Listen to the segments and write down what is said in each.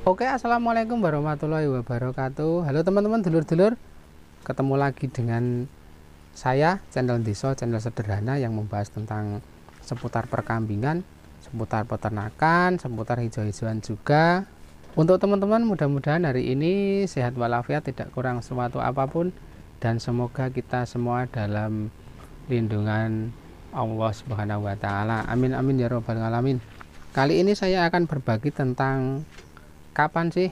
Oke, assalamualaikum warahmatullahi wabarakatuh. Halo teman-teman, dulur-dulur. Ketemu lagi dengan saya, channel Deso, channel sederhana yang membahas tentang seputar perkambingan, seputar peternakan, seputar hijau-hijauan juga. Untuk teman-teman, mudah-mudahan hari ini sehat walafiat, tidak kurang suatu apapun, dan semoga kita semua dalam lindungan Allah Subhanahu wa Ta'ala. Amin amin ya robbal alamin. Kali ini saya akan berbagi tentang kapan sih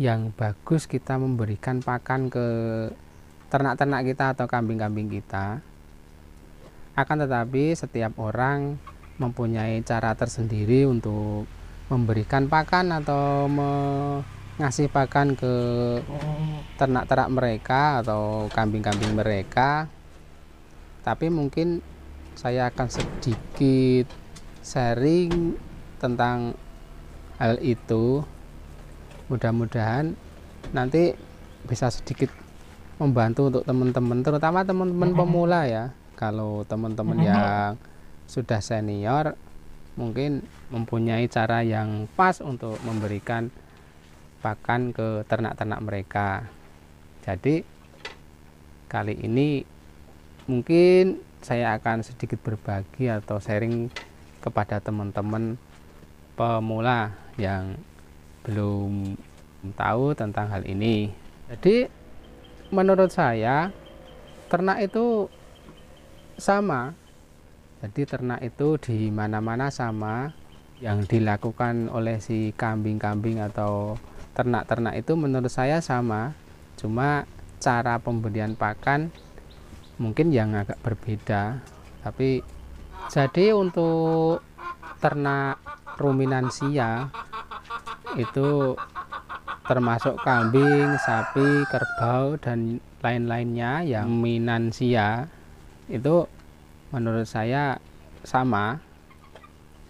yang bagus kita memberikan pakan ke ternak-ternak kita atau kambing-kambing kita. Akan tetapi setiap orang mempunyai cara tersendiri untuk memberikan pakan atau mengasih pakan ke ternak-ternak mereka atau kambing-kambing mereka. Tapi mungkin saya akan sedikit sharing tentang hal itu, mudah-mudahan nanti bisa sedikit membantu untuk teman-teman, terutama teman-teman pemula ya. Kalau teman-teman yang sudah senior mungkin mempunyai cara yang pas untuk memberikan pakan ke ternak-ternak mereka. Jadi kali ini mungkin saya akan sedikit berbagi atau sharing kepada teman-teman pemula yang belum tahu tentang hal ini. Jadi menurut saya ternak itu sama. Jadi ternak itu di mana-mana sama. Yang dilakukan oleh si kambing-kambing atau ternak-ternak itu menurut saya sama. Cuma cara pemberian pakan mungkin yang agak berbeda. Tapi jadi untuk ternak ruminansia itu termasuk kambing, sapi, kerbau dan lain-lainnya yang ruminansia itu menurut saya sama.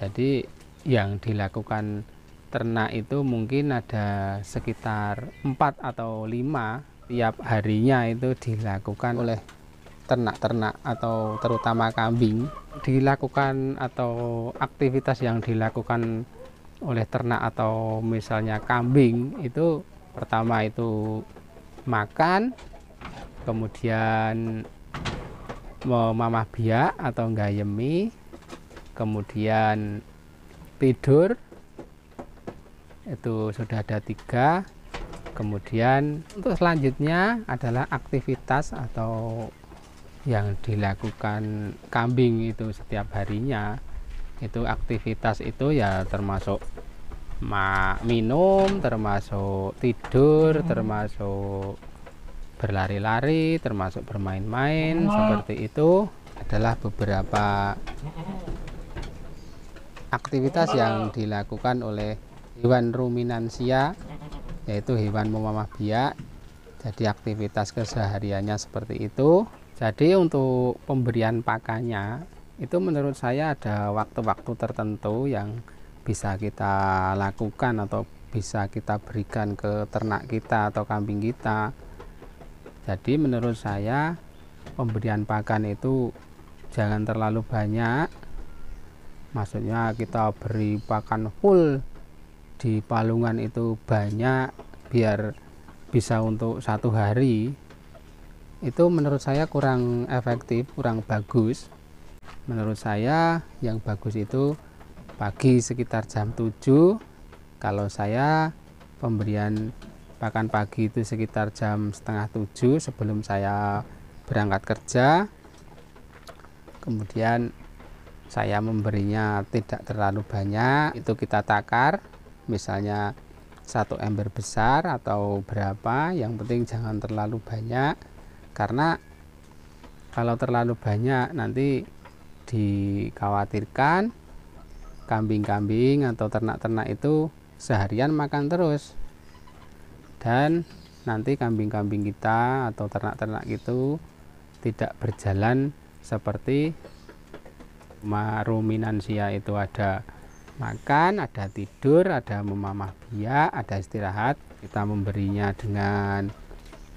Jadi yang dilakukan ternak itu mungkin ada sekitar 4 atau 5 tiap harinya itu dilakukan oleh ternak-ternak atau terutama kambing. Dilakukan atau aktivitas yang dilakukan oleh ternak atau misalnya kambing itu pertama itu makan, kemudian memamah biak atau gayemi, kemudian tidur, itu sudah ada 3. Kemudian untuk selanjutnya adalah aktivitas atau yang dilakukan kambing itu setiap harinya. Itu aktivitas itu ya termasuk minum, termasuk tidur, termasuk berlari-lari, termasuk bermain-main, seperti itu adalah beberapa aktivitas yang dilakukan oleh hewan ruminansia, yaitu hewan memamah biak. Jadi aktivitas kesehariannya seperti itu. Jadi untuk pemberian pakannya itu menurut saya ada waktu-waktu tertentu yang bisa kita lakukan atau bisa kita berikan ke ternak kita atau kambing kita. Jadi menurut saya pemberian pakan itu jangan terlalu banyak. Maksudnya kita beri pakan full di palungan itu banyak biar bisa untuk 1 hari. Itu menurut saya kurang efektif, kurang bagus. Menurut saya yang bagus itu pagi sekitar jam 7. Kalau saya pemberian pakan pagi itu sekitar jam setengah 7 sebelum saya berangkat kerja. Kemudian saya memberinya tidak terlalu banyak, itu kita takar, misalnya 1 ember besar atau berapa, yang penting jangan terlalu banyak. Karena kalau terlalu banyak nanti dikhawatirkan kambing-kambing atau ternak-ternak itu seharian makan terus, dan nanti kambing-kambing kita atau ternak-ternak itu tidak berjalan seperti ruminansia. Itu ada makan, ada tidur, ada memamah biak, ada istirahat. Kita memberinya dengan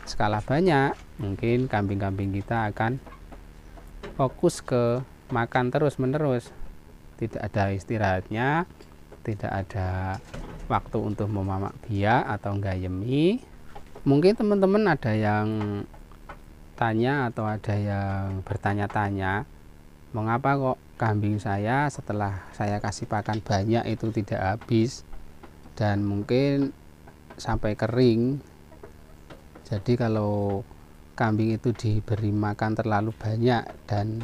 skala banyak, mungkin kambing-kambing kita akan fokus ke makan terus menerus, tidak ada istirahatnya, tidak ada waktu untuk memamak biak atau nggayemi. Mungkin teman-teman ada yang tanya atau ada yang bertanya-tanya, mengapa kok kambing saya setelah saya kasih pakan banyak itu tidak habis dan mungkin sampai kering. Jadi kalau kambing itu diberi makan terlalu banyak dan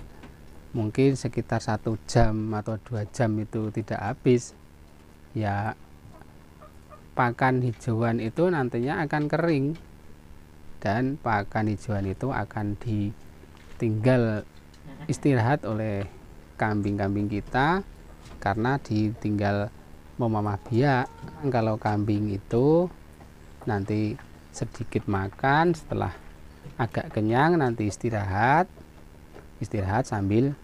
mungkin sekitar 1 jam atau 2 jam itu tidak habis, ya pakan hijauan itu nantinya akan kering dan pakan hijauan itu akan ditinggal istirahat oleh kambing-kambing kita karena ditinggal memamah biak. Kalau kambing itu nanti sedikit makan, setelah agak kenyang nanti istirahat sambil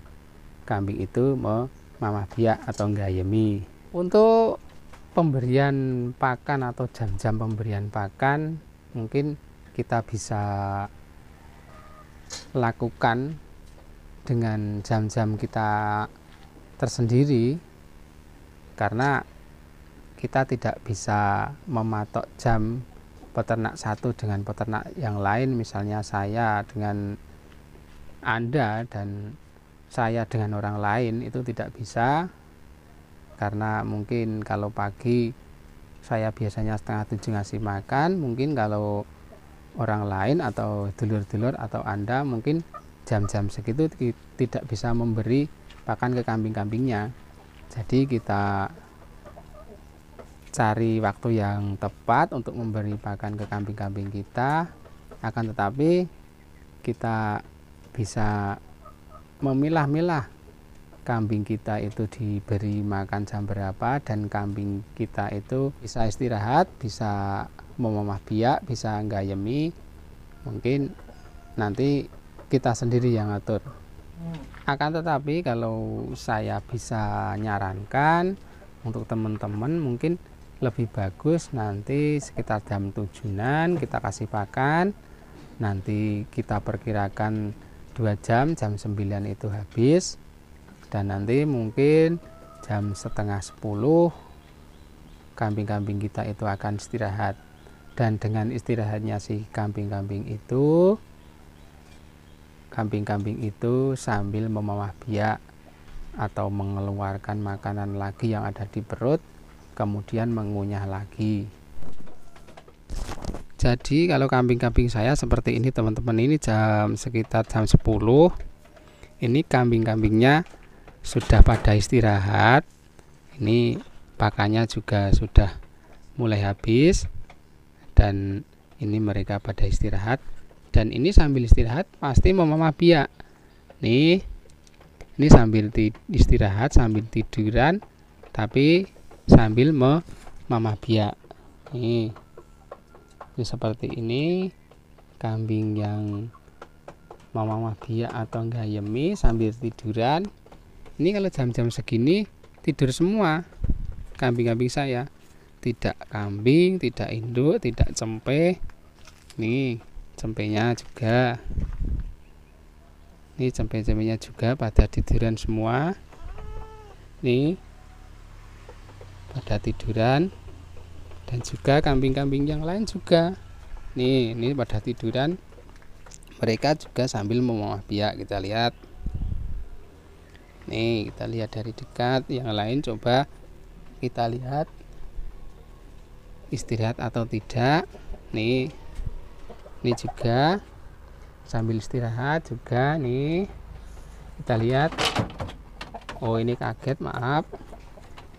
kambing itu memamah biak atau nggayemi. Untuk pemberian pakan atau jam-jam pemberian pakan mungkin kita bisa lakukan dengan jam-jam kita tersendiri, karena kita tidak bisa mematok jam peternak satu dengan peternak yang lain. Misalnya saya dengan Anda dan saya dengan orang lain itu tidak bisa, karena mungkin kalau pagi saya biasanya setengah 7 ngasih makan, mungkin kalau orang lain atau dulur-dulur atau Anda mungkin jam-jam segitu tidak bisa memberi pakan ke kambing-kambingnya. Jadi kita cari waktu yang tepat untuk memberi pakan ke kambing-kambing kita, akan tetapi kita bisa memilah-milah kambing kita itu diberi makan jam berapa dan kambing kita itu bisa istirahat, bisa memamah biak, bisa nggayemi. Mungkin nanti kita sendiri yang atur. Akan tetapi kalau saya bisa nyarankan untuk teman-teman, mungkin lebih bagus nanti sekitar jam 7-an kita kasih pakan, nanti kita perkirakan 2 jam, jam 9 itu habis, dan nanti mungkin jam setengah 10 kambing-kambing kita itu akan istirahat. Dan dengan istirahatnya si kambing-kambing itu sambil memamah biak atau mengeluarkan makanan lagi yang ada di perut, kemudian mengunyah lagi. Jadi kalau kambing-kambing saya seperti ini teman-teman, ini sekitar jam 10 ini kambing-kambingnya sudah pada istirahat. Ini pakannya juga sudah mulai habis dan ini mereka pada istirahat, dan ini sambil istirahat pasti memamah biak. Ini sambil istirahat, sambil tiduran, tapi sambil memamah biak. Ini seperti ini kambing yang memamah biak atau nggayemi sambil tiduran. Ini kalau jam-jam segini tidur semua kambing-kambing saya, tidak kambing, tidak induk, tidak cempe. Nih cempenya juga, ini cempe-cempenya juga pada tiduran semua. Nih pada tiduran, dan juga kambing-kambing yang lain juga. Nih ini pada tiduran, mereka juga sambil memamah biak. Kita lihat. Nih kita lihat dari dekat, yang lain coba kita lihat istirahat atau tidak. Nih ini juga sambil istirahat juga. Nih kita lihat. Oh ini kaget, maaf.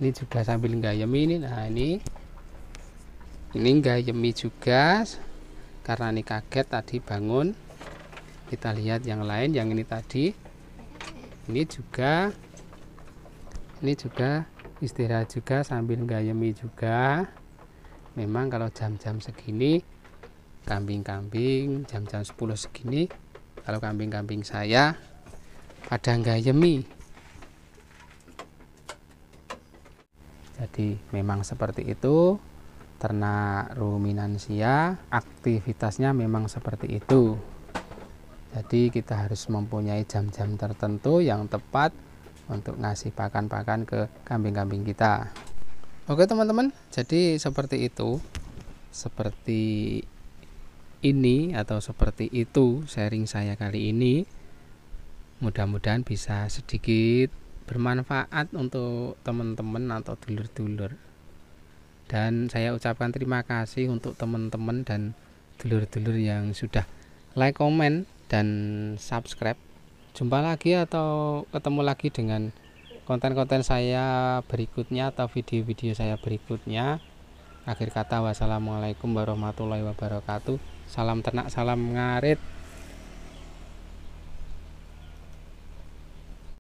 Ini juga sambil nggayemi ini. Nah ini nggayemi juga karena ini kaget tadi bangun. Kita lihat yang lain, yang ini tadi ini juga istirahat juga sambil nggayemi juga. Memang kalau jam-jam segini kambing-kambing jam-jam 10 segini, kalau kambing-kambing saya pada nggayemi. Jadi memang seperti itu, ternak ruminansia aktivitasnya memang seperti itu. Jadi kita harus mempunyai jam-jam tertentu yang tepat untuk ngasih pakan-pakan ke kambing-kambing kita. Oke teman-teman, jadi seperti itu, seperti ini atau seperti itu sharing saya kali ini. Mudah-mudahan bisa sedikit bermanfaat untuk teman-teman atau dulur-dulur. Dan saya ucapkan terima kasih untuk teman-teman dan dulur-dulur yang sudah like, komen, dan subscribe. Jumpa lagi atau ketemu lagi dengan konten-konten saya berikutnya atau video-video saya berikutnya. Akhir kata, wassalamualaikum warahmatullahi wabarakatuh. Salam ternak, salam ngarit.